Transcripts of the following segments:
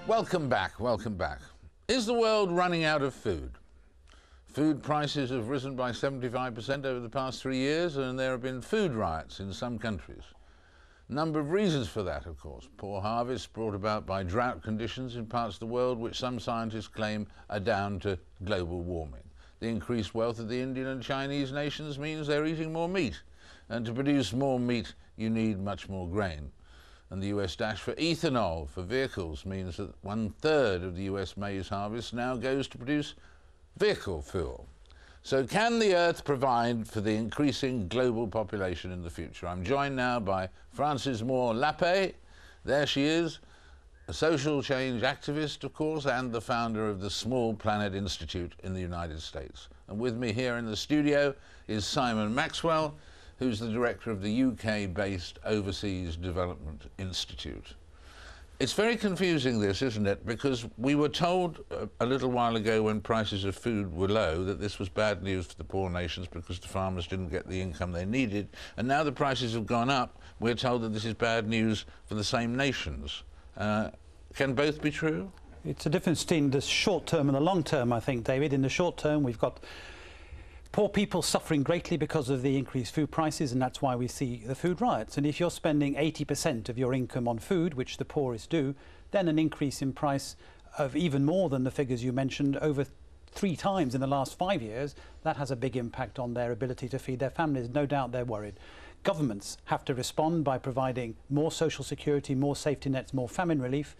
Welcome back, welcome back. Is the world running out of food? Food prices have risen by 75% over the past 3 years, and there have been food riots in some countries. A number of reasons for that, of course. Poor harvests brought about by drought conditions in parts of the world which some scientists claim are down to global warming. The increased wealth of the Indian and Chinese nations means they're eating more meat, and to produce more meat you need much more grain. And the US dash for ethanol for vehicles means that 1/3 of the US maize harvest now goes to produce vehicle fuel. So can the Earth provide for the increasing global population in the future? I'm joined now by Frances Moore-Lappe. There she is, a social change activist, of course, and the founder of the Small Planet Institute in the United States. And with me here in the studio is Simon Maxwell, who's the director of the UK-based Overseas Development Institute. It's very confusing, this, isn't it? Because we were told a little while ago when prices of food were low that this was bad news for the poor nations because the farmers didn't get the income they needed. And now the prices have gone up, we're told that this is bad news for the same nations. Can both be true? It's a difference between the short term and the long term, I think, David. In the short term, we've got poor people suffering greatly because of the increased food prices, and that's why we see the food riots. And if you're spending 80% of your income on food, which the poorest do, then an increase in price of even more than the figures you mentioned, over 3 times in the last 5 years, that has a big impact on their ability to feed their families. No doubt they're worried. Governments have to respond by providing more social security, more safety nets, more famine relief.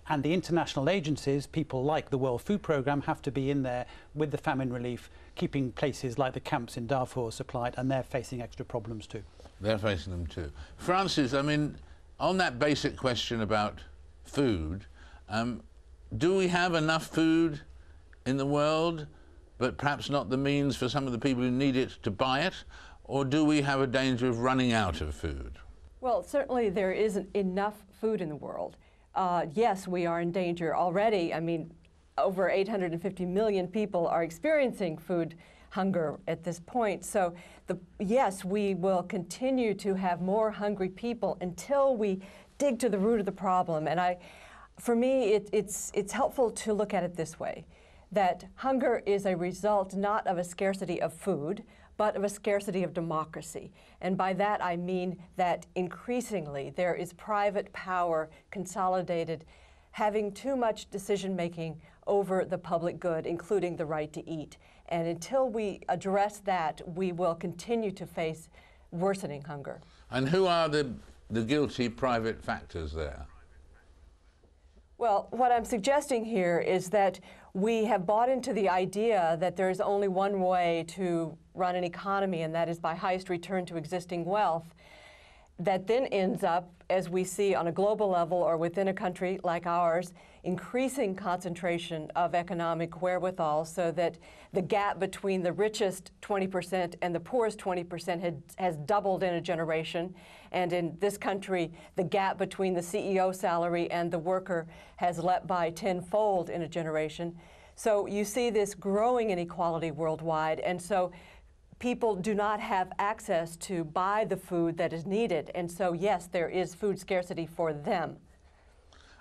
And the international agencies, people like the World Food Programme, have to be in there with the famine relief, keeping places like the camps in Darfur supplied, and they're facing extra problems too. They're facing them too. Frances, I mean, on that basic question about food, do we have enough food in the world, but perhaps not the means for some of the people who need it to buy it? Or do we have a danger of running out of food? Well, certainly there isn't enough food in the world. Yes, we are in danger already. I mean, over 850 million people are experiencing food hunger at this point. So, yes, we will continue to have more hungry people until we dig to the root of the problem. And for me, it's helpful to look at it this way, that hunger is a result not of a scarcity of food, but of a scarcity of democracy. And by that I mean that increasingly there is private power consolidated, having too much decision-making over the public good, including the right to eat. And until we address that, we will continue to face worsening hunger. And who are the guilty private factors there? Well, what I'm suggesting here is that we have bought into the idea that there's only one way to run an economy, and that is by highest return to existing wealth. That then ends up, as we see on a global level or within a country like ours, increasing concentration of economic wherewithal, so that the gap between the richest 20% and the poorest 20% has doubled in a generation. And in this country, the gap between the CEO salary and the worker has leapt by tenfold in a generation. So you see this growing inequality worldwide. And so people do not have access to buy the food that is needed. And so, yes, there is food scarcity for them.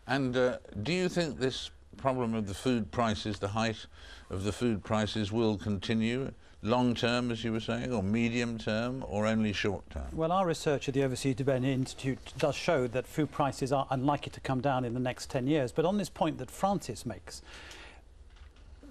And do you think this problem of the food prices, the height of the food prices, will continue long term, as you were saying, or medium term, or only short term? Well, our research at the Overseas Development Institute does show that food prices are unlikely to come down in the next 10 years. But on this point that Frances makes,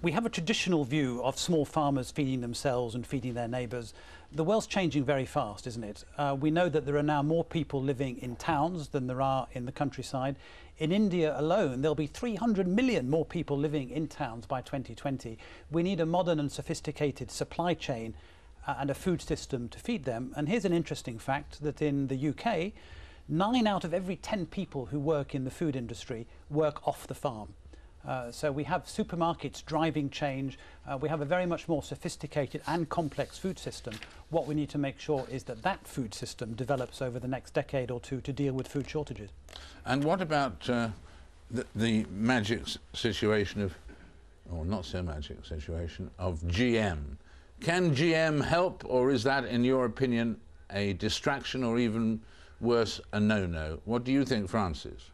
we have a traditional view of small farmers feeding themselves and feeding their neighbours. The world's changing very fast, isn't it? We know that there are now more people living in towns than there are in the countryside. In India alone, there'll be 300 million more people living in towns by 2020. We need a modern and sophisticated supply chain and a food system to feed them. And here's an interesting fact, that in the UK, 9 out of every 10 people who work in the food industry work off the farm. So we have supermarkets driving change. We have a very much more sophisticated and complex food system. What we need to make sure is that that food system develops over the next decade or two to deal with food shortages. And what about the magic situation of, or not so magic situation, of GM? Can GM help, or is that, in your opinion, a distraction, or even worse, a no-no? What do you think, Frances?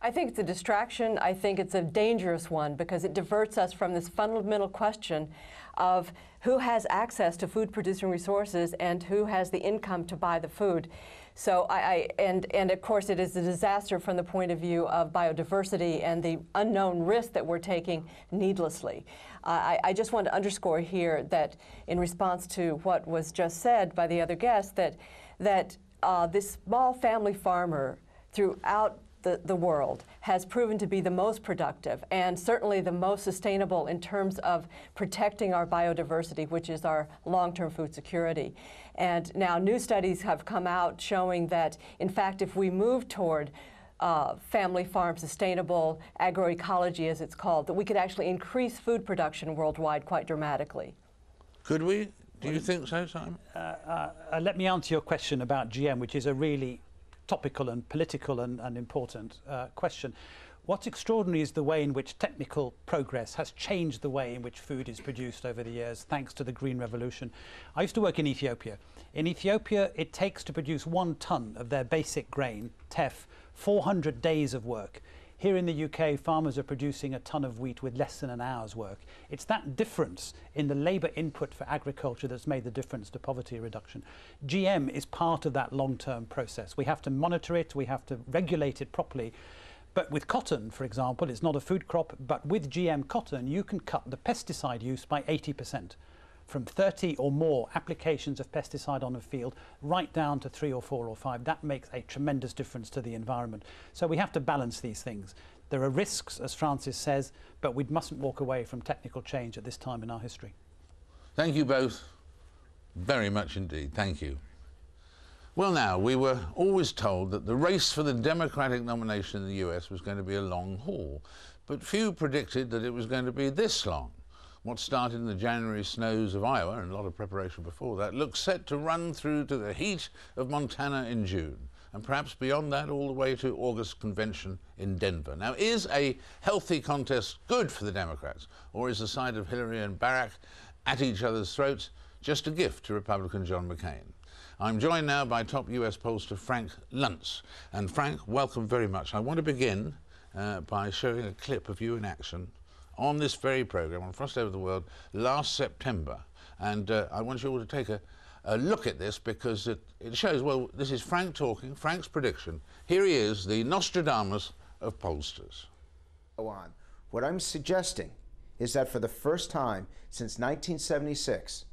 I think it's a distraction. I think it's a dangerous one because it diverts us from this fundamental question of who has access to food-producing resources and who has the income to buy the food. So and of course it is a disaster from the point of view of biodiversity and the unknown risk that we're taking needlessly. I just want to underscore here that in response to what was just said by the other guest, that this small family farmer throughout the world has proven to be the most productive and certainly the most sustainable in terms of protecting our biodiversity, which is our long-term food security. And now new studies have come out showing that, in fact, if we move toward family farm sustainable agroecology, as it's called, that we could actually increase food production worldwide quite dramatically. Could we? Do you think so, Simon? Let me answer your question about GM, which is a really topical and political and important question. What's extraordinary is the way in which technical progress has changed the way in which food is produced over the years, thanks to the Green Revolution. I used to work in Ethiopia. In Ethiopia, it takes to produce 1 ton of their basic grain, teff, 400 days of work. Here in the UK, farmers are producing a ton of wheat with less than an hour's work. It's that difference in the labour input for agriculture that's made the difference to poverty reduction. GM is part of that long-term process. We have to monitor it, we have to regulate it properly. But with cotton, for example, it's not a food crop, but with GM cotton, you can cut the pesticide use by 80%. From 30 or more applications of pesticide on a field right down to 3 or 4 or 5. That makes a tremendous difference to the environment. So we have to balance these things. There are risks, as Francis says, but we mustn't walk away from technical change at this time in our history. Thank you both very much indeed. Thank you. Well, now, we were always told that the race for the Democratic nomination in the US was going to be a long haul, but few predicted that it was going to be this long. What started in the January snows of Iowa, and a lot of preparation before that, looks set to run through to the heat of Montana in June, and perhaps beyond that all the way to August convention in Denver. Now, is a healthy contest good for the Democrats, or is the sight of Hillary and Barack at each other's throats just a gift to Republican John McCain? I'm joined now by top US pollster Frank Luntz. And Frank, welcome very much. I want to begin by showing a clip of you in action on this very program on Frost Over the World last September. And I want you all to take a look at this because it shows, well, this is Frank talking, Frank's prediction. Here he is, the Nostradamus of pollsters. What I'm suggesting is that for the first time since 1976,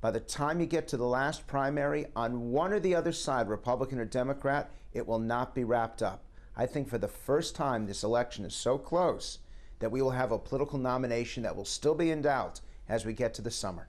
by the time you get to the last primary, on one or the other side, Republican or Democrat, it will not be wrapped up. I think for the first time this election is so close that we will have a political nomination that will still be in doubt as we get to the summer.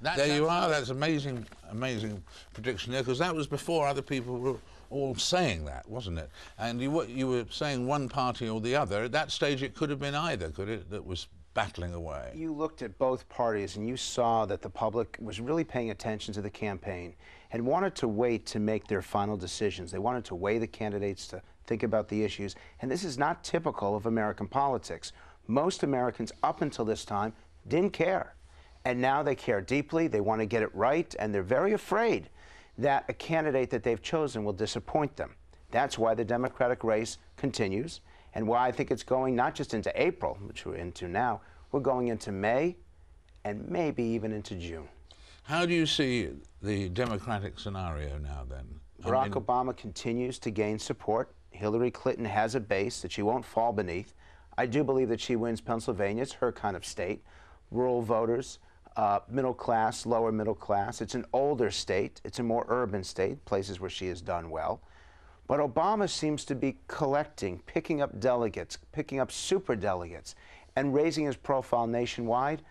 There you are. That's amazing, amazing prediction there, because that was before other people were all saying that, wasn't it? And you were saying one party or the other. At that stage, it could have been either, could it, that was battling away? You looked at both parties and you saw that the public was really paying attention to the campaign and wanted to wait to make their final decisions. They wanted to weigh the candidates, to think about the issues. And this is not typical of American politics. Most Americans up until this time didn't care. And now they care deeply, they want to get it right, and they're very afraid that a candidate that they've chosen will disappoint them. That's why the Democratic race continues, and why I think it's going not just into April, which we're into now, we're going into May, and maybe even into June. How do you see the Democratic scenario now, then? Barack Obama continues to gain support. Hillary Clinton has a base that she won't fall beneath. I do believe that she wins Pennsylvania. It's her kind of state. Rural voters, middle class, lower middle class. It's an older state. It's a more urban state, places where she has done well. But Obama seems to be collecting, picking up delegates, picking up superdelegates, and raising his profile nationwide.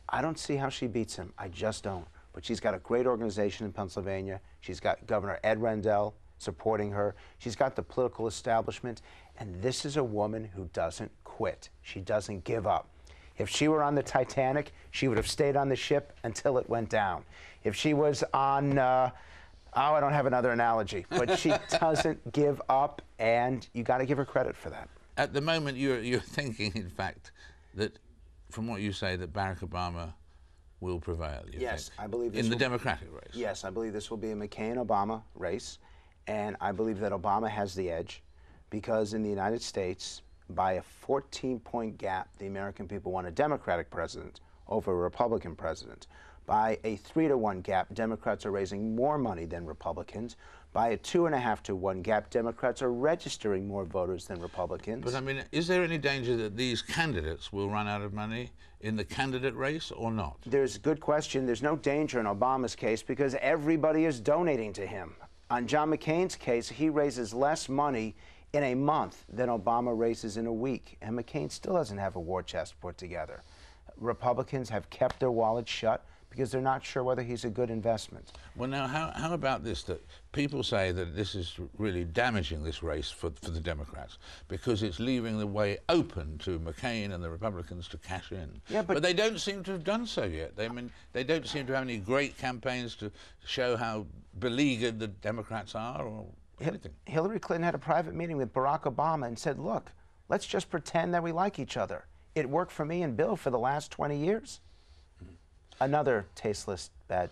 I don't see how she beats him. I just don't. But she's got a great organization in Pennsylvania. She's got Governor Ed Rendell supporting her. She's got the political establishment. And this is a woman who doesn't quit. She doesn't give up. If she were on the Titanic, she would have stayed on the ship until it went down. If she was on, I don't have another analogy, but she doesn't give up, and you got to give her credit for that. At the moment, you're thinking, in fact, that from what you say, that Barack Obama will prevail. Yes, I believe this in the Democratic race. Yes, I believe this will be a McCain-Obama race, and I believe that Obama has the edge because in the United States, by a 14-point gap, the American people want a Democratic president over a Republican president. By a 3-to-1 gap, Democrats are raising more money than Republicans. By a 2.5-to-1 gap, Democrats are registering more voters than Republicans. But I mean, is there any danger that these candidates will run out of money in the candidate race or not? There's a good question. There's no danger in Obama's case because everybody is donating to him. On John McCain's case, he raises less money in a month than Obama raises in a week, and McCain still doesn't have a war chest put together. Republicans have kept their wallets shut because they're not sure whether he's a good investment. Well, now, how about this, that people say that this is really damaging this race for the Democrats because it's leaving the way open to McCain and the Republicans to cash in. Yeah, but they don't seem to have done so yet. They don't seem to have any great campaigns to show how beleaguered the Democrats are or anything. Hillary Clinton had a private meeting with Barack Obama and said, look, let's just pretend that we like each other. It worked for me and Bill for the last 20 years. Another tasteless bad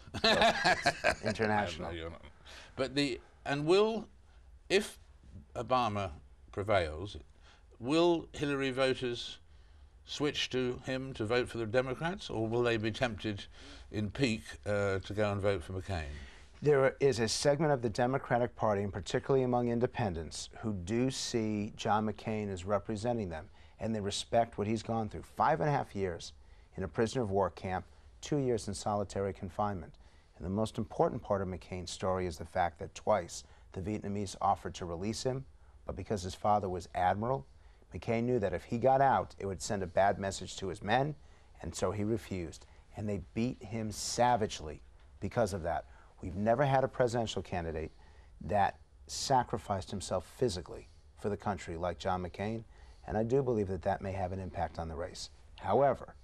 international. No, but if Obama prevails, will Hillary voters switch to him to vote for the Democrats, or will they be tempted in peak to go and vote for McCain? There is a segment of the Democratic Party, and particularly among independents, who do see John McCain as representing them, and they respect what he's gone through. 5.5 years in a prisoner of war camp, 2 years in solitary confinement. And the most important part of McCain's story is the fact that twice the Vietnamese offered to release him, but because his father was admiral, McCain knew that if he got out, it would send a bad message to his men, and so he refused. And they beat him savagely because of that. We've never had a presidential candidate that sacrificed himself physically for the country like John McCain, and I do believe that that may have an impact on the race. However,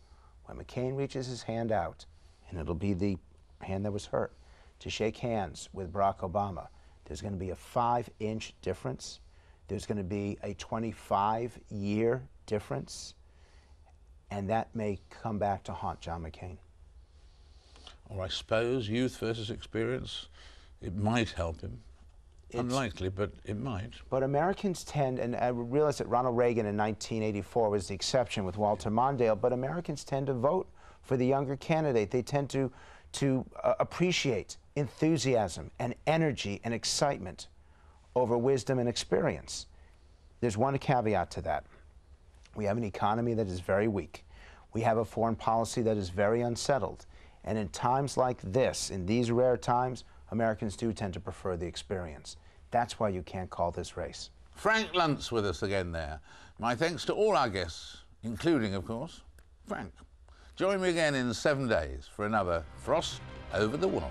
when McCain reaches his hand out, and it'll be the hand that was hurt, to shake hands with Barack Obama, there's going to be a 5-inch difference. There's going to be a 25-year difference, and that may come back to haunt John McCain. Or I suppose youth versus experience, it might help him. Unlikely, but it might. But Americans tend, and I realize that Ronald Reagan in 1984 was the exception with Walter Mondale, but Americans tend to vote for the younger candidate. They tend to appreciate enthusiasm and energy and excitement over wisdom and experience. There's one caveat to that. We have an economy that is very weak. We have a foreign policy that is very unsettled. And in times like this, in these rare times, Americans do tend to prefer the experience. That's why you can't call this race. Frank Luntz with us again there. My thanks to all our guests, including, of course, Frank. Join me again in 7 days for another Frost Over the Wall.